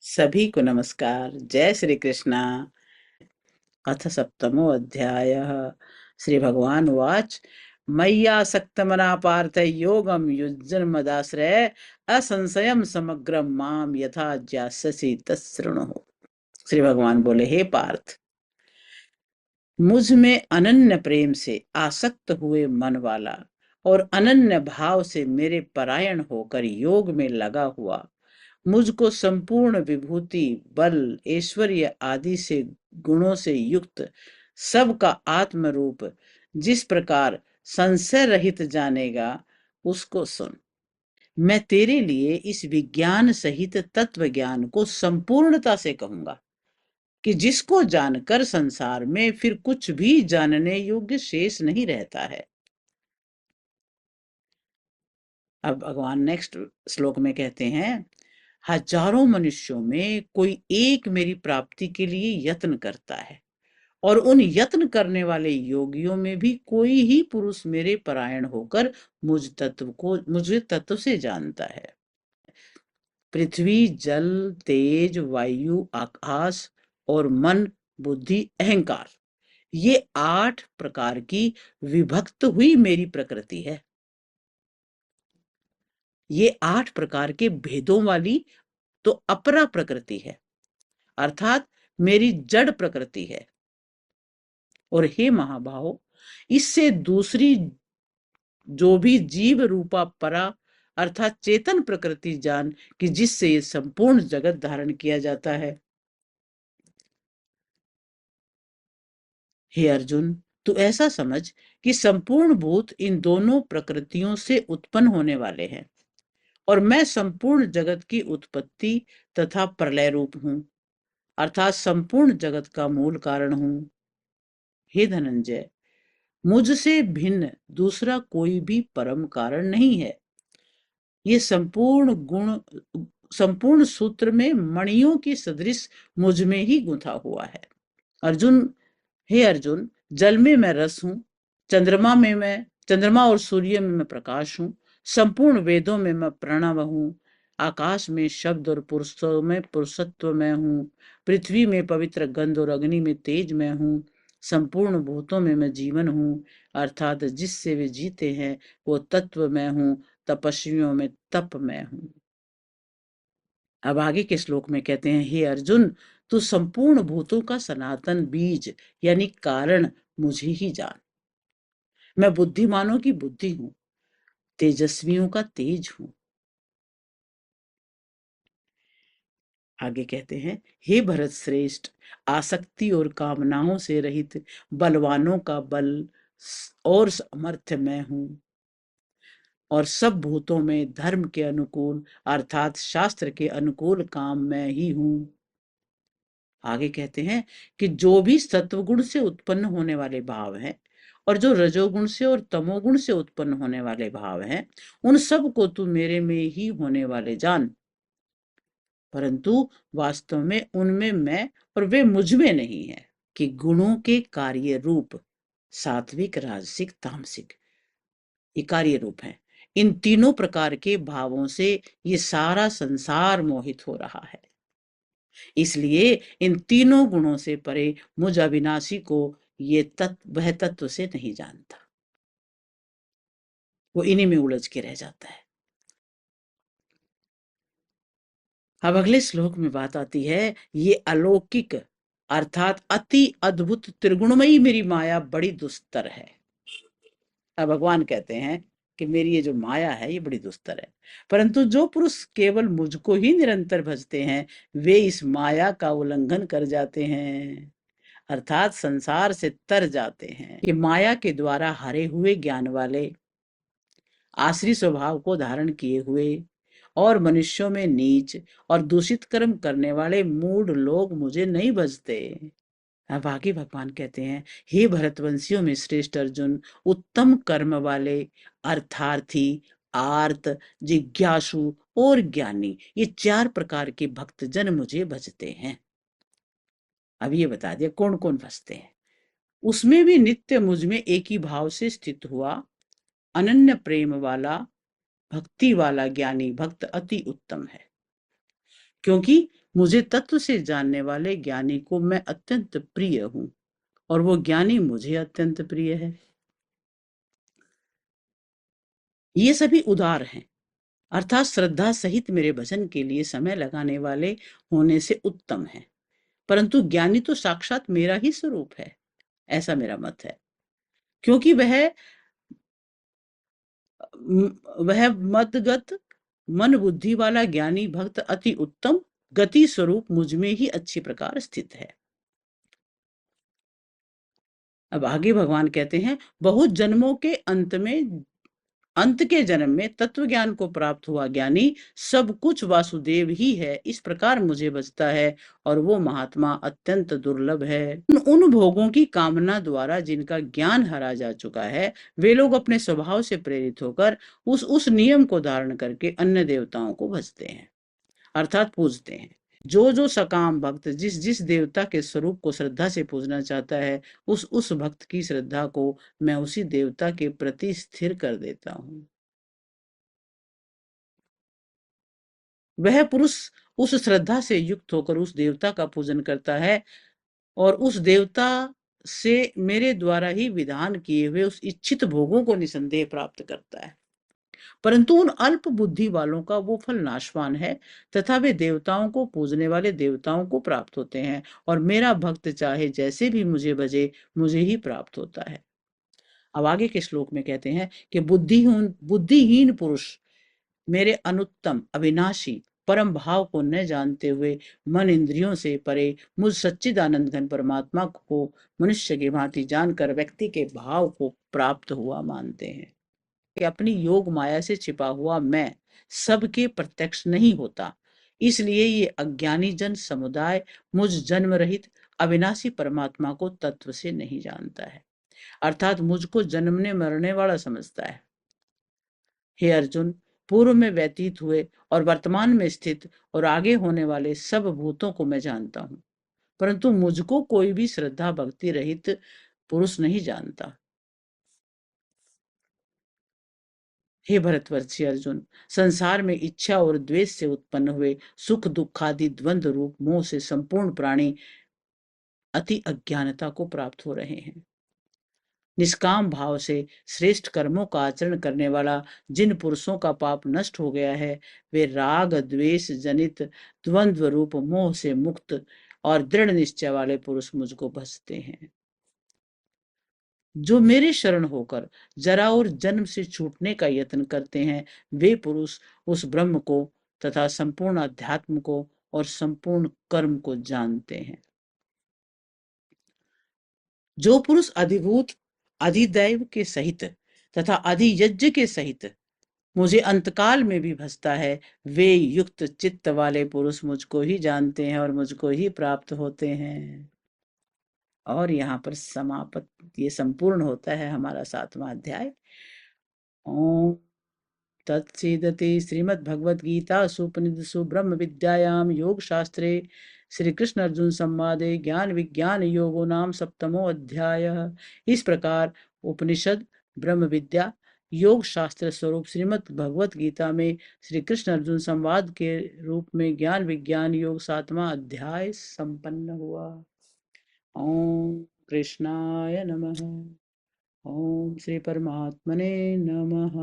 सभी को नमस्कार। जय श्री कृष्णा। अथ सप्तमो अध्यायः। श्री भगवान उवाच मय्यासक्तमना पार्थ योगं युज्यन्मदाश्रय असंशयं समग्रं माम यथा ज्ञास्यसि तच्छृणु। श्री भगवान बोले, हे पार्थ, मुझ में अनन्य प्रेम से आसक्त हुए मन वाला और अनन्य भाव से मेरे परायण होकर योग में लगा हुआ, मुझको संपूर्ण विभूति, बल, ऐश्वर्य आदि से गुणों से युक्त सबका आत्म रूप जिस प्रकार संशय रहित जानेगा, उसको सुन। मैं तेरे लिए इस विज्ञान सहित तत्व ज्ञान को संपूर्णता से कहूंगा कि जिसको जानकर संसार में फिर कुछ भी जानने योग्य शेष नहीं रहता है। अब भगवान नेक्स्ट श्लोक में कहते हैं, हजारों मनुष्यों में कोई एक मेरी प्राप्ति के लिए यत्न करता है, और उन यत्न करने वाले योगियों में भी कोई ही पुरुष मेरे परायण होकर मुझे तत्व से जानता है। पृथ्वी, जल, तेज, वायु, आकाश और मन, बुद्धि, अहंकार, ये 8 प्रकार की विभक्त हुई मेरी प्रकृति है। ये 8 प्रकार के भेदों वाली तो अपरा प्रकृति है, अर्थात मेरी जड़ प्रकृति है। और हे महाबाहो, इससे दूसरी जो भी जीव रूपा परा अर्थात चेतन प्रकृति जान कि जिससे ये संपूर्ण जगत धारण किया जाता है। हे अर्जुन, तू ऐसा समझ कि संपूर्ण भूत इन दोनों प्रकृतियों से उत्पन्न होने वाले हैं, और मैं संपूर्ण जगत की उत्पत्ति तथा प्रलय रूप हूं, अर्थात संपूर्ण जगत का मूल कारण हूं। हे धनंजय, मुझसे भिन्न दूसरा कोई भी परम कारण नहीं है। ये संपूर्ण सूत्र में मणियों की सदृश मुझ में ही गुंथा हुआ है। अर्जुन, हे अर्जुन, जल में मैं रस हूं, चंद्रमा और सूर्य में मैं प्रकाश हूं, संपूर्ण वेदों में मैं प्रणव हूं, आकाश में शब्द और पुरुषों में पुरुषत्व में हूं, पृथ्वी में पवित्र गंध और अग्नि में तेज में हूं, संपूर्ण भूतों में मैं जीवन हूं, अर्थात जिससे वे जीते हैं वो तत्व मैं हूं, तपस्वियों में तप मैं हूं। अब आगे के श्लोक में कहते हैं, हे अर्जुन, तू संपूर्ण भूतों का सनातन बीज यानी कारण मुझे ही जान। मैं बुद्धिमानों की बुद्धि हूं, तेजस्वियों का तेज हूं। आगे कहते हैं, हे भरत श्रेष्ठ, आसक्ति और कामनाओं से रहित बलवानों का बल और सामर्थ्य मैं हूं, और सब भूतों में धर्म के अनुकूल अर्थात शास्त्र के अनुकूल काम मैं ही हूं। आगे कहते हैं कि जो भी सत्वगुण से उत्पन्न होने वाले भाव हैं और जो रजोगुण से और तमोगुण से उत्पन्न होने वाले भाव हैं, उन सब को तू मेरे में ही होने वाले जान, परंतु वास्तव में उनमें मैं और वे मुझ में नहीं है। कि गुणों के कार्य रूप सात्विक, राजसिक, तामसिक, ये कार्य रूप हैं। इन तीनों प्रकार के भावों से ये सारा संसार मोहित हो रहा है। इसलिए इन तीनों गुणों से परे मुझ अविनाशी को ये वह तत्व से नहीं जानता, वो इन्हीं में उलझ के रह जाता है। अब अगले श्लोक में बात आती है, ये अलौकिक अर्थात अति अद्भुत त्रिगुणमयी मेरी माया बड़ी दुस्तर है। अब भगवान कहते हैं कि मेरी ये जो माया है ये बड़ी दुस्तर है, परंतु जो पुरुष केवल मुझको ही निरंतर भजते हैं वे इस माया का उल्लंघन कर जाते हैं, अर्थात संसार से तर जाते हैं। कि माया के द्वारा हरे हुए ज्ञान वाले, आश्री स्वभाव को धारण किए हुए और मनुष्यों में नीच और दूषित कर्म करने वाले मूढ़ लोग मुझे नहीं भजते। अब आगे भगवान कहते हैं, हे भरतवंशियों में श्रेष्ठ अर्जुन, उत्तम कर्म वाले अर्थार्थी, आर्त, जिज्ञासु और ज्ञानी, ये 4 प्रकार के भक्तजन मुझे भजते हैं। अब ये बता दिया कौन कौन भजते हैं। उसमें भी नित्य मुझ में एक ही भाव से स्थित हुआ अनन्य प्रेम वाला, भक्ति वाला ज्ञानी भक्त अति उत्तम है, क्योंकि मुझे तत्व से जानने वाले ज्ञानी को मैं अत्यंत प्रिय हूँ और वो ज्ञानी मुझे अत्यंत प्रिय है। ये सभी उदार हैं, अर्थात श्रद्धा सहित मेरे भजन के लिए समय लगाने वाले होने से उत्तम है। परंतु ज्ञानी तो साक्षात मेरा ही स्वरूप है, ऐसा मेरा मत है। क्योंकि वह मदगत मन बुद्धि वाला ज्ञानी भक्त अति उत्तम गति स्वरूप मुझ में ही अच्छी प्रकार स्थित है। अब आगे भगवान कहते हैं, बहुत जन्मों के अंत के जन्म में तत्व ज्ञान को प्राप्त हुआ ज्ञानी सब कुछ वासुदेव ही है इस प्रकार मुझे बचता है और वो महात्मा अत्यंत दुर्लभ है। उन भोगों की कामना द्वारा जिनका ज्ञान हरा जा चुका है, वे लोग अपने स्वभाव से प्रेरित होकर उस नियम को धारण करके अन्य देवताओं को भजते हैं, अर्थात पूजते हैं। जो सकाम भक्त जिस जिस देवता के स्वरूप को श्रद्धा से पूजना चाहता है, उस भक्त की श्रद्धा को मैं उसी देवता के प्रति स्थिर कर देता हूँ। वह पुरुष उस श्रद्धा से युक्त होकर उस देवता का पूजन करता है और उस देवता से मेरे द्वारा ही विधान किए हुए उस इच्छित भोगों को निसंदेह प्राप्त करता है। परंतु उन अल्प बुद्धि वालों का वो फल नाशवान है तथा वे देवताओं को पूजने वाले देवताओं को प्राप्त होते हैं और मेरा भक्त चाहे जैसे भी मुझे भजे, मुझे ही प्राप्त होता है। अब आगे के श्लोक में कहते हैं कि बुद्धिहीन पुरुष मेरे अनुत्तम अविनाशी परम भाव को न जानते हुए मन इंद्रियों से परे मुझ सच्चिदानंद घन परमात्मा को मनुष्य की भांति जानकर व्यक्ति के भाव को प्राप्त हुआ मानते हैं कि अपनी योग माया से छिपा हुआ मैं सबके प्रत्यक्ष नहीं होता, इसलिए ये अज्ञानी जन समुदाय मुझ जन्म रहित अविनाशी परमात्मा को तत्व से नहीं जानता है, अर्थात मुझको जन्मने मरने वाला समझता है। हे अर्जुन, पूर्व में व्यतीत हुए और वर्तमान में स्थित और आगे होने वाले सब भूतों को मैं जानता हूँ, परंतु मुझको कोई भी श्रद्धा भक्ति रहित पुरुष नहीं जानता। हे भरतवर्षी अर्जुन, संसार में इच्छा और द्वेष से उत्पन्न हुए सुख दुख आदि द्वंद्व रूप मोह से संपूर्ण प्राणी अति अज्ञानता को प्राप्त हो रहे हैं। निष्काम भाव से श्रेष्ठ कर्मों का आचरण करने वाला जिन पुरुषों का पाप नष्ट हो गया है, वे राग द्वेष जनित द्वंद्व रूप मोह से मुक्त और दृढ़ निश्चय वाले पुरुष मुझको भजते हैं। जो मेरे शरण होकर जरा और जन्म से छूटने का यत्न करते हैं, वे पुरुष उस ब्रह्म को तथा संपूर्ण अध्यात्म को और संपूर्ण कर्म को जानते हैं। जो पुरुष अधिभूत अधिदैव के सहित तथा अधियज्ञ के सहित मुझे अंतकाल में भी भजता है, वे युक्त चित्त वाले पुरुष मुझको ही जानते हैं और मुझको ही प्राप्त होते हैं। और यहाँ पर समापत ये संपूर्ण होता है हमारा 7वां अध्याय। ओम तत्सीदति श्रीमद्भगवद्गीतासु ब्रह्म विद्यायां योगशास्त्रे श्रीकृष्ण अर्जुन संवादे ज्ञान विज्ञान योगो नाम 7मो अध्यायः। इस प्रकार उपनिषद ब्रह्म विद्या योग शास्त्र स्वरूप श्रीमद् भगवत गीता में श्री कृष्ण अर्जुन संवाद के रूप में ज्ञान विज्ञान योग 7वां अध्याय संपन्न हुआ। ओम कृष्णाय नमः। ओम श्री परमात्मने नमः।